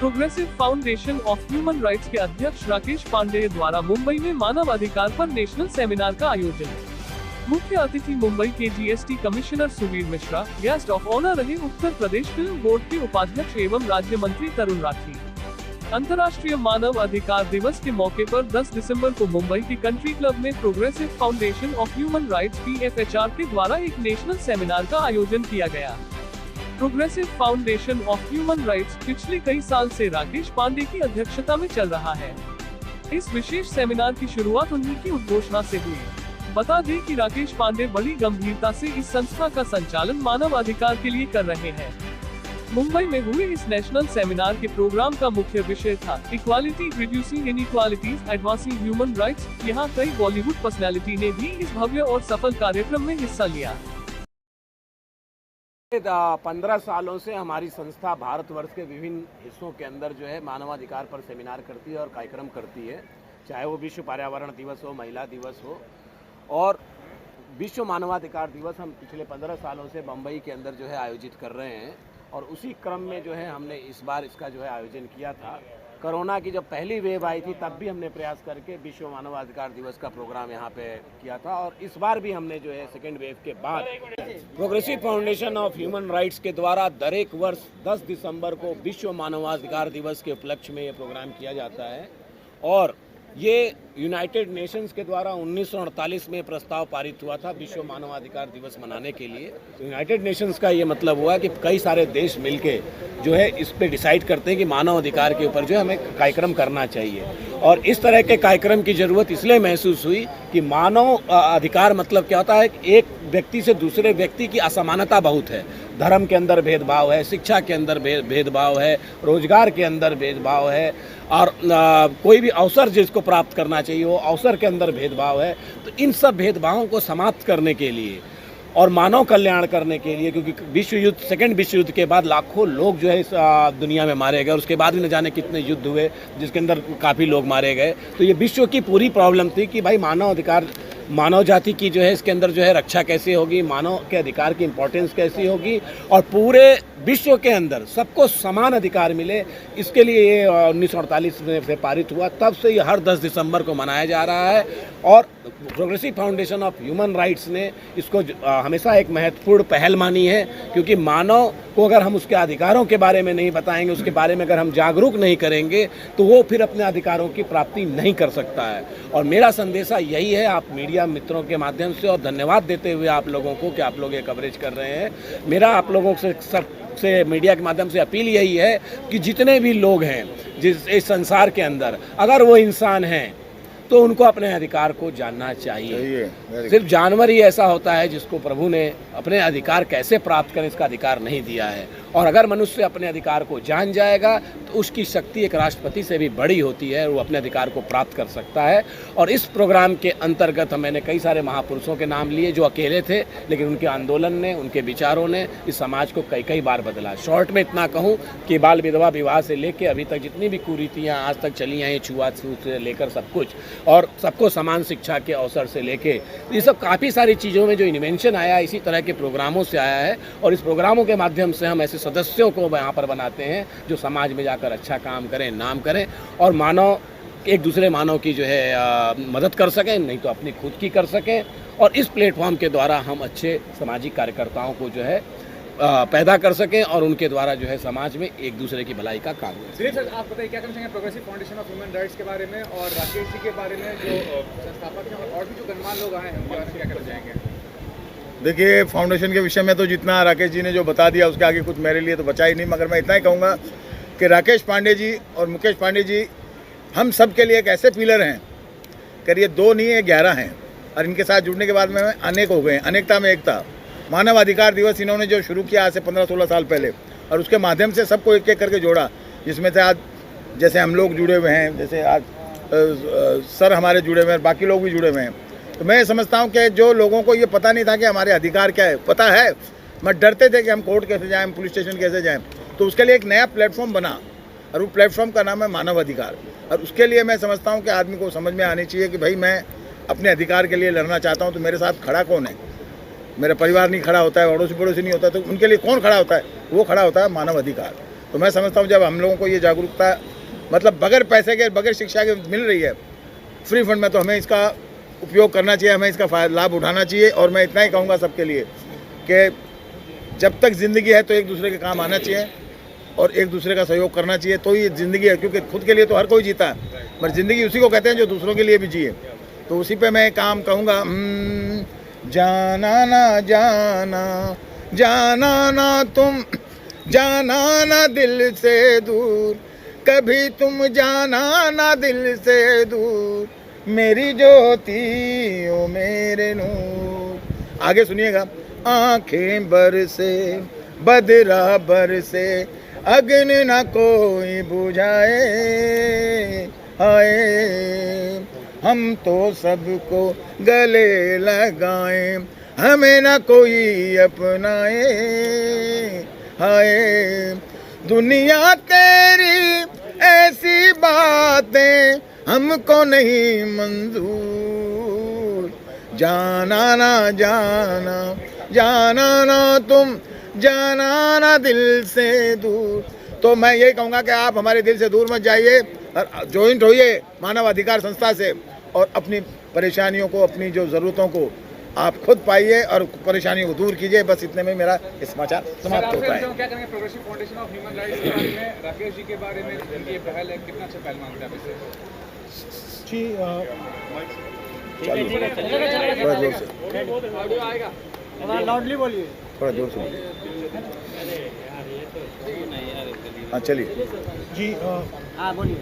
Progressive foundation of human rights के अध्यक्ष राकेश पांडेय द्वारा मुंबई में मानव अधिकार पर नेशनल सेमिनार का आयोजन। मुख्य अतिथि मुंबई के GST commissioner Suvir Mishra, guest of honour रहे उत्तर प्रदेश फिल्म बोर्ड के उपाध्यक्ष एवं राज्य मंत्री तरुण राठी। अंतर्राष्ट्रीय मानव अधिकार दिवस के मौके पर 10 दिसंबर को मुंबई के कंट्री क्लब में progressive foundation of human rights (PFHR) के द्वारा एक नेशनल सेमिनार का आयोजन किया गया। Progressive foundation of human rights पिछले कई साल से राकेश पांडे की अध्यक्षता में चल रहा है। इस विशेष सेमिनार की शुरुआत उन्हीं की उद्घोषणा से हुई। बता दें कि राकेश पांडे बड़ी गंभीरता से इस संस्था का संचालन मानव अधिकार के लिए कर रहे हैं। मुंबई में हुए इस नेशनल सेमिनार के प्रोग्राम का मुख्य विषय था equality, reducing inequalities, advancing human rights. यहाँ कई बॉलीवुड पर्सनैलिटी ने भी इस भव्य और सफल कार्यक्रम में हिस्सा लिया। 15 सालों से हमारी संस्था भारतवर्ष के विभिन्न हिस्सों के अंदर जो है मानवाधिकार पर सेमिनार करती है और कार्यक्रम करती है, चाहे वो विश्व पर्यावरण दिवस हो, महिला दिवस हो और विश्व मानवाधिकार दिवस। हम पिछले 15 सालों से मुंबई के अंदर जो है आयोजित कर रहे हैं और उसी क्रम में जो है हमने इस बार इसका जो है आयोजन किया था। कोरोना की जब पहली वेव आई थी तब भी हमने प्रयास करके विश्व मानवाधिकार दिवस का प्रोग्राम यहाँ पे किया था और इस बार भी हमने जो है सेकेंड वेव के बाद progressive foundation of human rights के द्वारा दर एक वर्ष 10 दिसंबर को विश्व मानवाधिकार दिवस के उपलक्ष्य में ये प्रोग्राम किया जाता है। और ये यूनाइटेड नेशंस के द्वारा 1948 में प्रस्ताव पारित हुआ था विश्व मानवाधिकार दिवस मनाने के लिए। यूनाइटेड नेशंस का ये मतलब हुआ कि कई सारे देश मिलके जो है इस पे डिसाइड करते हैं कि मानव अधिकार के ऊपर जो है हमें कार्यक्रम करना चाहिए। और इस तरह के कार्यक्रम की ज़रूरत इसलिए महसूस हुई कि मानव अधिकार मतलब क्या होता है, एक व्यक्ति से दूसरे व्यक्ति की असमानता बहुत है। धर्म के अंदर भेदभाव है, शिक्षा के अंदर भेदभाव है, रोजगार के अंदर भेदभाव है और कोई भी अवसर जिसको प्राप्त करना चाहिए वो अवसर के अंदर भेदभाव है। तो इन सब भेदभावों को समाप्त करने के लिए और मानव कल्याण करने के लिए, क्योंकि विश्व युद्ध, सेकेंड विश्व युद्ध के बाद लाखों लोग जो है इस दुनिया में मारे गए और उसके बाद भी न जाने कितने युद्ध हुए जिसके अंदर काफ़ी लोग मारे गए। तो ये विश्व की पूरी प्रॉब्लम थी कि भाई मानव अधिकार, मानव जाति की जो है इसके अंदर जो है रक्षा कैसे होगी, मानव के अधिकार की इम्पोर्टेंस कैसी होगी और पूरे विश्व के अंदर सबको समान अधिकार मिले। इसके लिए ये 1948 में से पारित हुआ, तब से ये हर 10 दिसंबर को मनाया जा रहा है। और progressive foundation of human rights ने इसको हमेशा एक महत्वपूर्ण पहल मानी है, क्योंकि मानव को अगर हम उसके अधिकारों के बारे में नहीं बताएंगे, उसके बारे में अगर हम जागरूक नहीं करेंगे तो वो फिर अपने अधिकारों की प्राप्ति नहीं कर सकता है। और मेरा संदेशा यही है आप मीडिया मित्रों के माध्यम से, और धन्यवाद देते हुए आप लोगों को कि आप लोग ये कवरेज कर रहे हैं। मेरा आप लोगों से मीडिया के माध्यम से अपील यही है कि जितने भी लोग हैं इस संसार के अंदर, अगर वो इंसान हैं तो उनको अपने अधिकार को जानना चाहिए। सिर्फ जानवर ही ऐसा होता है जिसको प्रभु ने अपने अधिकार कैसे प्राप्त करें इसका अधिकार नहीं दिया है। और अगर मनुष्य अपने अधिकार को जान जाएगा तो उसकी शक्ति एक राष्ट्रपति से भी बड़ी होती है, वो अपने अधिकार को प्राप्त कर सकता है। और इस प्रोग्राम के अंतर्गत मैंने कई सारे महापुरुषों के नाम लिए जो अकेले थे, लेकिन उनके आंदोलन ने, उनके विचारों ने इस समाज को कई बार बदला। शॉर्ट में इतना कहूँ कि बाल विधवा विवाह से लेकर अभी तक जितनी भी कुरीतियाँ आज तक चली हैं, छुआछूत से लेकर सब कुछ, और सबको समान शिक्षा के अवसर से लेके ये सब काफ़ी सारी चीज़ों में जो इन्वेंशन आया इसी तरह के प्रोग्रामों से आया है। और इस प्रोग्रामों के माध्यम से हम ऐसे सदस्यों को यहाँ पर बनाते हैं जो समाज में जाकर अच्छा काम करें, नाम करें और मानव, एक दूसरे मानव की जो है मदद कर सकें, नहीं तो अपनी खुद की कर सकें। और इस प्लेटफॉर्म के द्वारा हम अच्छे सामाजिक कार्यकर्ताओं को जो है पैदा कर सकें और उनके द्वारा जो है समाज में एक दूसरे की भलाई का काम करें। दिलीप सर, आप बताइए क्या कहना चाहेंगे progressive foundation of human rights के बारे में और राकेश जी के बारे में जो संस्थापक हैं और भी जो गणमान्य लोग आए हैं उनके बारे में क्या कहना चाहेंगे? देखिए, फाउंडेशन के विषय में तो जितना राकेश जी ने जो बता दिया उसके आगे कुछ मेरे लिए तो बचा ही नहीं, मगर मैं इतना ही कहूँगा कि राकेश पांडे जी और मुकेश पांडे जी हम सब के लिए एक ऐसे पिलर हैं कि ये 2 नहीं है 11 हैं और इनके साथ जुड़ने के बाद में अनेक हो गए, अनेकता में एकता। मानव अधिकार दिवस इन्होंने जो शुरू किया आज से 15-16 साल पहले और उसके माध्यम से सबको एक एक करके जोड़ा, जिसमें से आज जैसे हम लोग जुड़े हुए हैं, जैसे आज सर हमारे जुड़े हुए हैं, बाकी लोग भी जुड़े हुए हैं। तो मैं समझता हूँ कि जो लोगों को ये पता नहीं था कि हमारे अधिकार क्या है, पता है, मैं डरते थे कि हम कोर्ट कैसे जाएं, पुलिस स्टेशन कैसे जाएं, तो उसके लिए एक नया प्लेटफॉर्म बना और वो प्लेटफॉर्म का नाम है मानव अधिकार। और उसके लिए मैं समझता हूँ कि आदमी को समझ में आनी चाहिए कि भाई मैं अपने अधिकार के लिए लड़ना चाहता हूँ तो मेरे साथ खड़ा कौन है। मेरा परिवार नहीं खड़ा होता है, अड़ोसी पड़ोसी नहीं होता, तो उनके लिए कौन खड़ा होता है? वो खड़ा होता है मानव अधिकार। तो मैं समझता हूँ जब हम लोगों को ये जागरूकता मतलब बगैर पैसे के बगैर शिक्षा के मिल रही है फ्री फंड में, तो हमें इसका उपयोग करना चाहिए, हमें इसका लाभ उठाना चाहिए। और मैं इतना ही कहूँगा सबके लिए कि जब तक ज़िंदगी है तो एक दूसरे के काम आना चाहिए और एक दूसरे का सहयोग करना चाहिए, तो ये ज़िंदगी है। क्योंकि खुद के लिए तो हर कोई जीता है, पर ज़िंदगी उसी को कहते हैं जो दूसरों के लिए भी जिए। तो उसी पे मैं काम कहूँगा, जाना ना जाना, जाना ना तुम, जाना ना दिल से दूर, कभी तुम जाना ना दिल से दूर, मेरी ज्योति ओ मेरे नूर। आगे सुनिएगा। आंखें बरसे बदरा बरसे, अग्नि न कोई बुझाए, हाय हम तो सबको गले लगाएं, हमें न कोई अपनाए, हाय दुनिया तेरी ऐसी बातें हमको नहीं मंजूर, जाना ना जाना, जाना ना तुम, जाना ना दिल से दूर। तो मैं यही कहूँगा कि आप हमारे दिल से दूर मत जाइए, ज्वाइंट होइए मानव अधिकार संस्था से और अपनी परेशानियों को, अपनी जो ज़रूरतों को आप खुद पाइए और परेशानियों को दूर कीजिए। बस इतने में मेरा समाचार समाप्त होता है। क्या करेंगे progressive foundation of human rights के बारे में, राकेश जी के बारे में, उनकी पहल है, कितना अच्छा पहल मानते हैं आप इसे? जी थोड़ा जोर से, ऑडियो आएगा, लाउडली बोलिए। थोड़ा जोर से बोलिए। हाँ चलिए जी बोलिए।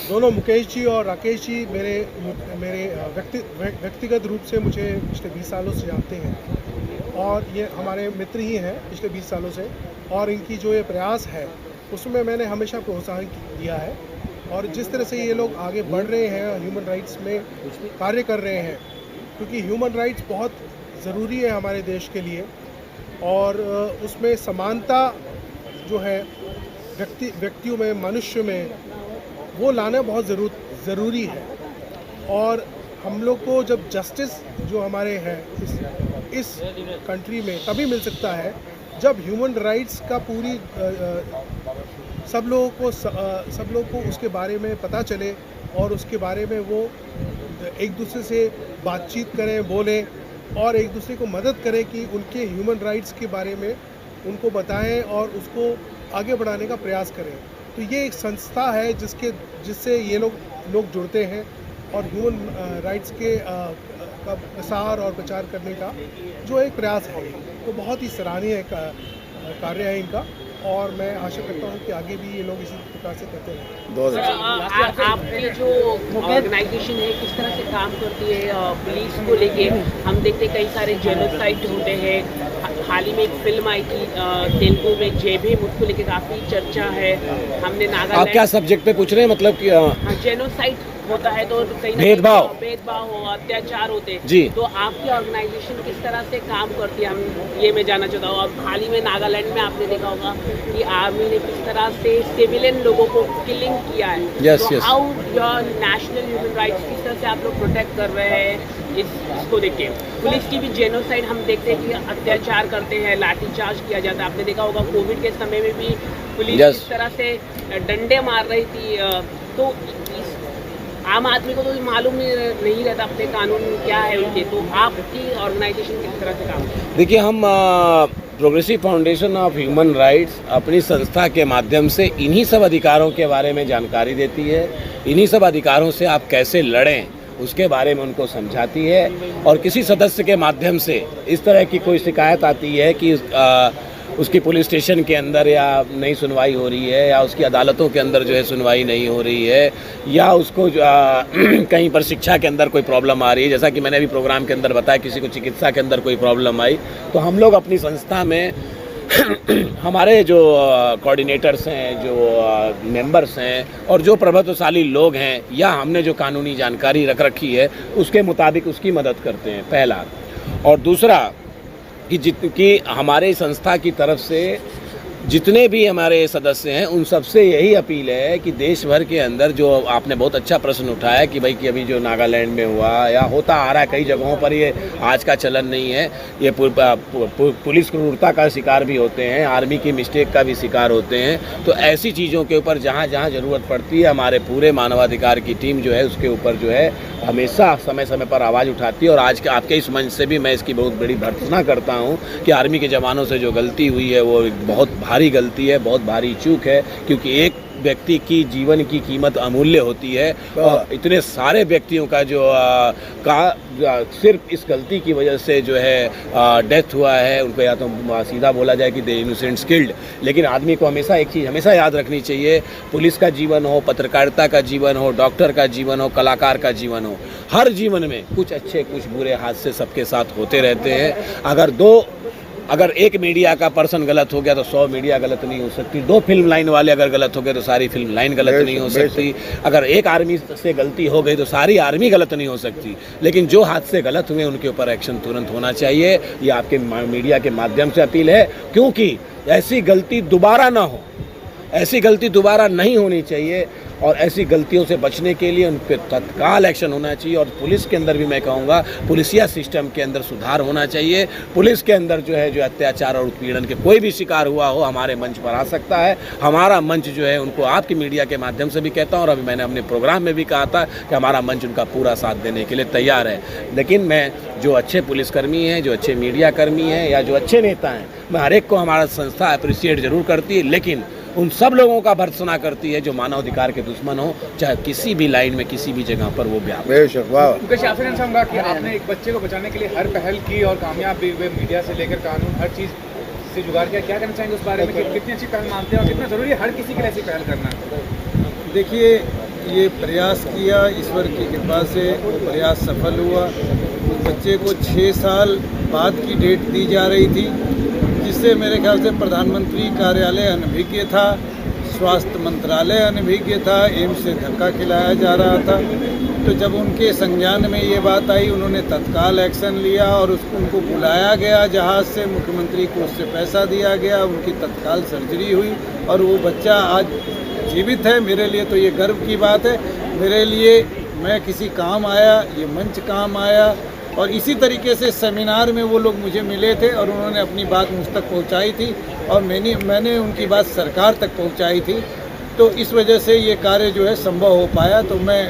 दोनों मुकेश जी और राकेश जी मेरे व्यक्तिगत रूप से मुझे पिछले 20 सालों से जानते हैं और ये हमारे मित्र ही हैं पिछले 20 सालों से। और इनकी जो ये प्रयास है उसमें मैंने हमेशा प्रोत्साहन दिया है। और जिस तरह से ये लोग आगे बढ़ रहे हैं, ह्यूमन राइट्स में कार्य कर रहे हैं, क्योंकि ह्यूमन राइट्स बहुत ज़रूरी है हमारे देश के लिए। और उसमें समानता जो है व्यक्तियों में, मनुष्य में, वो लाना बहुत ज़रूरी है। और हम लोग को जब जस्टिस जो हमारे हैं इस कंट्री में तभी मिल सकता है जब ह्यूमन राइट्स का पूरी सब लोगों को उसके बारे में पता चले और उसके बारे में वो एक दूसरे से बातचीत करें, बोलें और एक दूसरे को मदद करें कि उनके ह्यूमन राइट्स के बारे में उनको बताएं और उसको आगे बढ़ाने का प्रयास करें। तो ये एक संस्था है जिससे ये लोग जुड़ते हैं और ह्यूमन राइट्स के का प्रसार और प्रचार करने का जो एक प्रयास है, तो बहुत ही सराहनीय कार्य है इनका। और मैं आशा करता हूँ कि आगे भी ये लोग इसी प्रकार से करते रहें। आपकी जो ऑर्गेनाइजेशन है किस तरह से काम करती है पुलिस को लेके? हम देखते कई सारे जेनोसाइड होते हैं। हाल ही में एक फिल्म आई थी तेलुगु में जेभीम, उसको लेके काफ़ी चर्चा है। हमने नागालैंड, आप क्या सब्जेक्ट पे पूछ रहे हैं? मतलब कि जेनोसाइड होता है तो कहीं भेदभाव हो, अत्याचार होते हैं जी। तो आपकी ऑर्गेनाइजेशन किस तरह से काम करती है, हम ये मैं जानना चाहता हूँ। और हाल ही में नागालैंड में आपने देखा होगा कि आर्मी ने किस तरह से सिविलियन लोगों को किलिंग किया है। तो how your national human rights किस तरह से आप लोग प्रोटेक्ट कर रहे हैं इसको देख के? पुलिस की भी जेनोसाइड हम देखते हैं कि अत्याचार करते हैं, लाठीचार्ज किया जाता है। आपने देखा होगा कोविड के समय में भी पुलिस किस तरह से डंडे मार रही थी। तो आम आदमी को तो मालूम नहीं रहता अपने कानून क्या है उनके। तो आपकी ऑर्गेनाइजेशन किस तरह से काम करती है? देखिए, हम progressive foundation of human rights अपनी संस्था के माध्यम से इन्हीं सब अधिकारों के बारे में जानकारी देती है। इन्हीं सब अधिकारों से आप कैसे लड़ें उसके बारे में उनको समझाती है। और किसी सदस्य के माध्यम से इस तरह की कोई शिकायत आती है कि उसकी पुलिस स्टेशन के अंदर या नहीं सुनवाई हो रही है, या उसकी अदालतों के अंदर जो है सुनवाई नहीं हो रही है, या उसको कहीं पर शिक्षा के अंदर कोई प्रॉब्लम आ रही है, जैसा कि मैंने अभी प्रोग्राम के अंदर बताया, किसी को चिकित्सा के अंदर कोई प्रॉब्लम आई, तो हम लोग अपनी संस्था में हमारे जो कोऑर्डिनेटर्स हैं, जो मेंबर्स हैं और जो प्रभुत्वशाली लोग हैं, या हमने जो कानूनी जानकारी रख रखी है उसके मुताबिक उसकी मदद करते हैं, पहला। और दूसरा कि हमारे संस्था की तरफ से जितने भी हमारे सदस्य हैं उन सबसे यही अपील है कि देश भर के अंदर जो आपने बहुत अच्छा प्रश्न उठाया कि भाई कि अभी जो नागालैंड में हुआ या होता आ रहा है कई जगहों पर, ये आज का चलन नहीं है, ये पुलिस क्रूरता का शिकार भी होते हैं, आर्मी की मिस्टेक का भी शिकार होते हैं। तो ऐसी चीज़ों के ऊपर जहाँ जहाँ ज़रूरत पड़ती है हमारे पूरे मानवाधिकार की टीम जो है उसके ऊपर जो है हमेशा समय समय पर आवाज़ उठाती है। और आज के आपके इस मंच से भी मैं इसकी बहुत बड़ी भर्त्सना करता हूँ कि आर्मी के जवानों से जो गलती हुई है वो बहुत भारी गलती है, बहुत भारी चूक है, क्योंकि एक व्यक्ति की जीवन की कीमत अमूल्य होती है और इतने सारे व्यक्तियों का जो सिर्फ इस गलती की वजह से जो है डेथ हुआ है, उनको या तो सीधा बोला जाए कि दे इनोसेंट्स किल्ड। लेकिन आदमी को हमेशा एक चीज़ हमेशा याद रखनी चाहिए, पुलिस का जीवन हो, पत्रकारिता का जीवन हो, डॉक्टर का जीवन हो, कलाकार का जीवन हो, हर जीवन में कुछ अच्छे कुछ बुरे हादसे सबके साथ होते रहते हैं। अगर एक मीडिया का पर्सन गलत हो गया तो 100 मीडिया गलत नहीं हो सकती, 2 फिल्म लाइन वाले अगर गलत हो गए तो सारी फिल्म लाइन गलत नहीं हो सकती, अगर एक आर्मी से गलती हो गई तो सारी आर्मी गलत नहीं हो सकती। लेकिन जो हादसे गलत हुए उनके ऊपर एक्शन तुरंत होना चाहिए, ये आपके मीडिया के माध्यम से अपील है, क्योंकि ऐसी गलती दोबारा ना हो, ऐसी गलती दोबारा नहीं होनी चाहिए। और ऐसी गलतियों से बचने के लिए उन पर तत्काल एक्शन होना चाहिए। और पुलिस के अंदर भी मैं कहूँगा पुलिसिया सिस्टम के अंदर सुधार होना चाहिए। पुलिस के अंदर जो है जो अत्याचार और उत्पीड़न के कोई भी शिकार हुआ हो हमारे मंच पर आ सकता है। हमारा मंच जो है उनको आपकी मीडिया के माध्यम से भी कहता हूँ, और अभी मैंने अपने प्रोग्राम में भी कहा था कि हमारा मंच उनका पूरा साथ देने के लिए तैयार है। लेकिन मैं जो अच्छे पुलिसकर्मी हैं, जो अच्छे मीडिया कर्मी हैं या जो अच्छे नेता हैं, मैं हर एक को हमारा संस्था अप्रिशिएट जरूर करती है, लेकिन उन सब लोगों का भर्त्सना करती है जो मानवाधिकार के दुश्मन हो, चाहे किसी भी लाइन में किसी भी जगह पर वो व्याप। मुकेश, आपसे जानना चाहूँगा कि आपने एक बच्चे को बचाने के लिए हर पहल की और कामयाब भी हुए, मीडिया से लेकर कानून हर चीज़ से जुगाड़ किया, क्या कहना चाहेंगे उस बारे में, कितनी अच्छी पहल मानते हैं और कितना ज़रूरी है हर किसी के लिए ऐसी पहल करना? देखिए, ये प्रयास किया, ईश्वर की कृपा से वो प्रयास सफल हुआ। उस बच्चे को 6 साल बाद की डेट दी जा रही थी, जिससे मेरे ख्याल से प्रधानमंत्री कार्यालय अनभिज्ञ था, स्वास्थ्य मंत्रालय अनभिज्ञ था, एम्स से धक्का खिलाया जा रहा था। तो जब उनके संज्ञान में ये बात आई, उन्होंने तत्काल एक्शन लिया और उनको बुलाया गया जहाज़ से, मुख्यमंत्री को उससे पैसा दिया गया, उनकी तत्काल सर्जरी हुई और वो बच्चा आज जीवित है। मेरे लिए तो ये गर्व की बात है। मेरे लिए मैं किसी काम आया, ये मंच काम आया, और इसी तरीके से सेमिनार में वो लोग मुझे मिले थे और उन्होंने अपनी बात मुझ तक पहुंचाई थी और मैंने उनकी बात सरकार तक पहुंचाई थी। तो इस वजह से ये कार्य जो है संभव हो पाया। तो मैं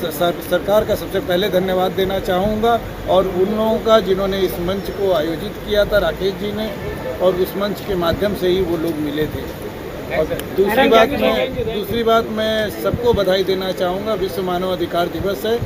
सरकार का सबसे पहले धन्यवाद देना चाहूँगा और उन लोगों का जिन्होंने इस मंच को आयोजित किया था, राकेश जी ने, और उस मंच के माध्यम से ही वो लोग मिले थे। और दूसरी बात मैं सबको बधाई देना चाहूँगा। विश्व मानवाधिकार दिवस है,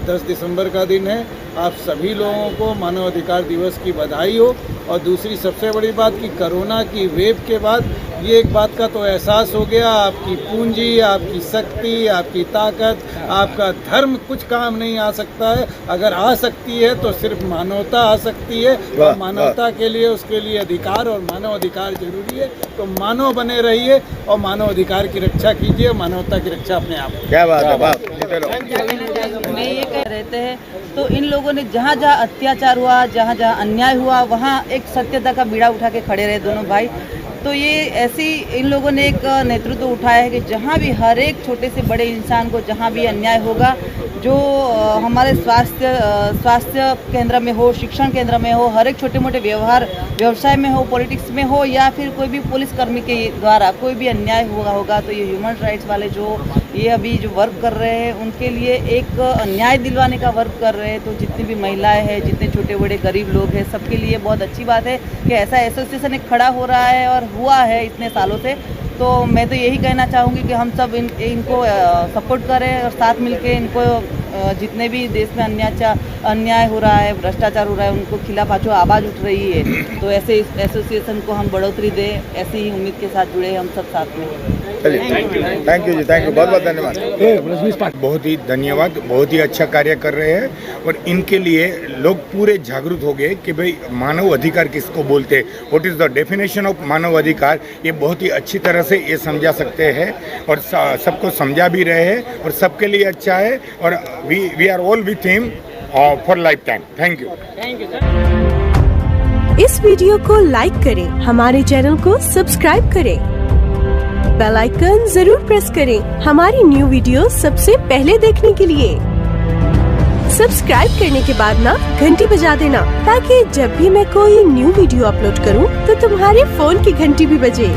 10 दिसंबर का दिन है। आप सभी लोगों को मानवाधिकार दिवस की बधाई हो। और दूसरी सबसे बड़ी बात कि कोरोना की वेव के बाद ये एक बात का तो एहसास हो गया, आपकी पूंजी, आपकी शक्ति, आपकी ताकत, आपका धर्म कुछ काम नहीं आ सकता है। अगर आ सकती है तो सिर्फ मानवता आ सकती है, और मानवता के लिए उसके लिए अधिकार और मानव अधिकार जरूरी है। तो मानव बने रहिए और मानव अधिकार की रक्षा कीजिए, मानवता की रक्षा अपने आप। क्या बात है, में ये कह रहते हैं तो इन लोगों ने जहाँ जहाँ अत्याचार हुआ, जहाँ जहाँ अन्याय हुआ, वहाँ एक सत्यता का बीड़ा उठा के खड़े रहे दोनों भाई। तो ये ऐसी इन लोगों ने एक नेतृत्व उठाया है कि जहाँ भी हर एक छोटे से बड़े इंसान को जहाँ भी अन्याय होगा, जो हमारे स्वास्थ्य केंद्र में हो, शिक्षण केंद्र में हो, हर एक छोटे मोटे व्यवसाय में हो, पॉलिटिक्स में हो, या फिर कोई भी पुलिसकर्मी के द्वारा कोई भी अन्याय हुआ होगा, तो ये ह्यूमन राइट्स वाले जो ये अभी जो वर्क कर रहे हैं उनके लिए एक न्याय दिलवाने का वर्क कर रहे हैं। तो जितनी भी महिलाएं हैं, जितने छोटे बड़े गरीब लोग हैं, सबके लिए बहुत अच्छी बात है कि ऐसा एसोसिएशन एक खड़ा हो रहा है और हुआ है इतने सालों से। तो मैं तो यही कहना चाहूँगी कि हम सब इनको सपोर्ट करें और साथ मिलके इनको जितने भी देश में अन्याय हो रहा है, भ्रष्टाचार हो रहा है, उनको खिलाफ जो आवाज़ उठ रही है, तो ऐसे इस एसोसिएशन को हम बढ़ोतरी दें, ऐसी ही उम्मीद के साथ जुड़े हम सब साथ में। Thank you ji, thank you, बहुत बहुत धन्यवाद। बहुत ही धन्यवाद, बहुत ही अच्छा कार्य कर रहे हैं और इनके लिए लोग पूरे जागरूक हो गए कि भाई मानव अधिकार किसको बोलते हैं, what is the definition of मानव अधिकार। ये बहुत ही अच्छी तरह से ये समझा सकते हैं और सबको समझा भी रहे हैं और सबके लिए अच्छा है। और we are all with him for life time. Thank you. इस वीडियो को लाइक करें, हमारे चैनल को सब्सक्राइब करें, बेल आइकन जरूर प्रेस करें हमारी न्यू वीडियो सबसे पहले देखने के लिए। सब्सक्राइब करने के बाद ना घंटी बजा देना, ताकि जब भी मैं कोई न्यू वीडियो अपलोड करूं तो तुम्हारे फोन की घंटी भी बजे।